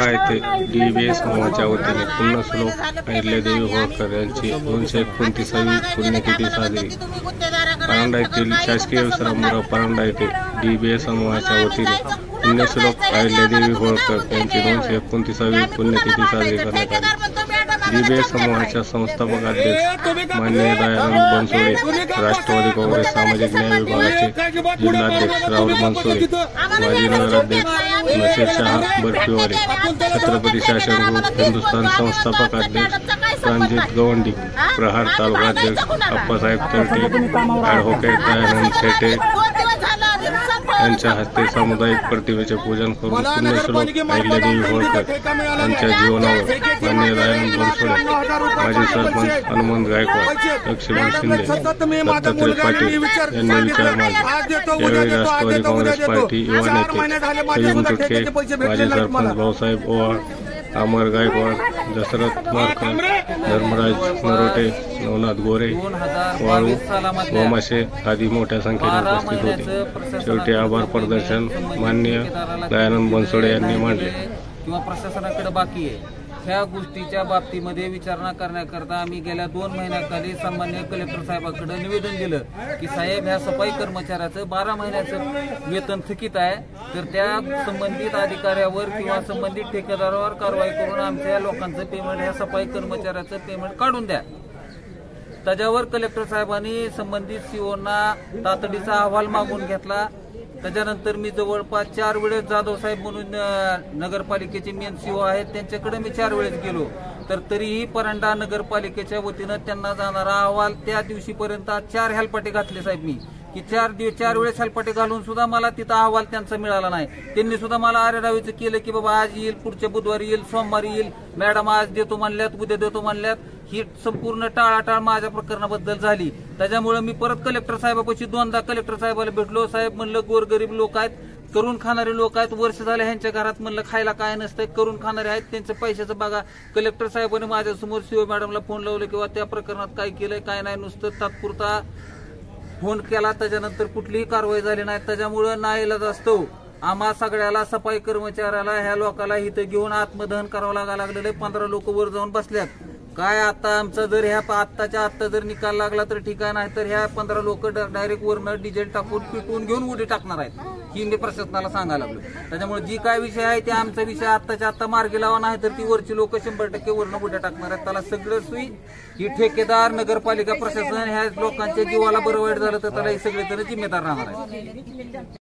परांडा येथे DBA समूहाच्या वतीने पुण्यश्लोक अहिल्यादेवी होळकर यांची 229वी पुण्यतिथी साजरी। परांडा येथील शासकीय विश्रामगृह परांडा येथे DBA समूहाच्या वतीने पुण्यश्लोक अहिल्यादेवी होळकर यांची 229वी पुण्यतिथी साजरी करण्यात आली। DBA समूहाच्या संस्थापक अध्यक्ष माननीय दयानंद बनसोडे, राष्ट्रवादी काँग्रेस सामाजिक न्याय विभागाचे जिल्हाध्यक्ष राहुल बनसोडे, माजी नगराध्यक्ष नसीर शाह बर्फीवाले, छत्रपती शासन ग्रुप हिंदुस्थान संस्थापक अध्यक्ष रणजित गवंडी, प्रहार तालुका अध्यक्ष अप्पासाहेब तर्टे, ॲडव्होकेट दयानंद शेटे यांच्या हस्ते सामुदायिक प्रतिमेचे पूजन करून पुण्यश्लोक अहिल्यादेवी होळकर यांच्या जीवनावर माननीय दयानंद बनसोडे, माजी सरपंच हनुमंत गायकवाड, लक्ष्मण शिंदे, दत्तात्रय पाटील यांनी विचार मांडले। यावेळी राष्ट्रवादी काँग्रेस पार्टी युवा नेते सलीम तुटके, माजी सरपंच भाऊसाहेब ओवाळ, अमर गायकवाड, दशरथ मारकर, धर्मराज नरोटे, नवनाथ गोरे, वाळू, गोमाशे आदी मोठ्या संख्येने उपस्थित होते। शेवटी आभार प्रदर्शन माननीय दयानंद बनसोडे यांनी मांडले। किंवा प्रशासनाकडे बाकी आहे ह्या गोष्टीच्या बाबतीमध्ये विचारणा करण्याकरता आम्ही गेल्या 2 महिन्याखाली सन्माननीय कलेक्टर साहेबांकडे निवेदन दिलं की साहेब ह्या सफाई कर्मचाऱ्याचं 12 महिन्याचं वेतन थकीत आहे, तर त्या संबंधित अधिकाऱ्यावर किंवा संबंधित ठेकेदारावर कारवाई करून आमच्या लोकांचं पेमेंट ह्या सफाई कर्मचाऱ्याचं पेमेंट काढून द्या। त्याच्यावर कलेक्टर साहेबांनी संबंधित सीओना तातडीचा अहवाल मागून घेतला। त्याच्यानंतर मी जवळपास 4 वेळेस जाधव साहेब म्हणून नगरपालिकेचे मेन सीओ आहेत त्यांच्याकडे मी 4 वेळेस गेलो, तर तरीही परांडा नगरपालिकेच्या वतीनं त्यांना जाणारा अहवाल त्या दिवशीपर्यंत 4 हेलपाटे घातले साहेब मी की 4 वेळेस हेलपाटे घालून सुद्धा मला तिथं अहवाल त्यांचा मिळाला नाही। त्यांनी सुद्धा मला आरेरावीचं केलं की बाबा आज येईल, पुढच्या बुधवारी येईल, सोमवारी येईल, मॅडम आज देतो म्हणल्यात, उद्या देतो म्हणल्यात। ही संपूर्ण टाळाटाळ माझ्या प्रकरणाबद्दल झाली। त्याच्यामुळे मी परत कलेक्टर साहेबापाशी 2दा कलेक्टर साहेबाला भेटलो। साहेब म्हणलं गोरगरीब लोक आहेत, करून खाणारे लोक आहेत, वर्ष झाले ह्यांच्या घरात म्हणलं खायला काय नसतंय, करून खाणारे आहेत, त्यांच्या पैशाचं बघा। कलेक्टर साहेबांनी माझ्यासमोर सीओ मॅडमला फोन लावले किंवा त्या प्रकरणात काय केलंय काय नाही, नुसतं तात्पुरता फोन केला, त्याच्यानंतर कुठलीही कारवाई झाली नाही। त्याच्यामुळे नाईलाज असतो आम्हा सगळ्याला सफाई कर्मचाऱ्याला ह्या लोकांना इथं घेऊन आत्मदहन करावं लागलेलं आहे। 15 लोक वर जाऊन बसल्यात। काय आता आमचा जर ह्या आत्ताच्या आत्ता जर निकाल लागला तर ठीक आहे, नाही तर ह्या 15 लोक डायरेक्ट वरनं डिझेल टाकून पिटून घेऊन उडी टाकणार आहेत ही मी प्रशासनाला सांगायला लागलो। त्याच्यामुळे जी काय विषय आहे ते आमचा विषय आत्ताच्या आत्ता मार्गी लावा, नाही तर ती वरची लोक 100% वरनं उड्या टाकणार आहेत। त्याला सगळं सुई ही ठेकेदार, नगरपालिका प्रशासन ह्या लोकांच्या जीवाला बरं वाईट झालं तर त्याला हे सगळे जण जिम्मेदार राहणार आहेत।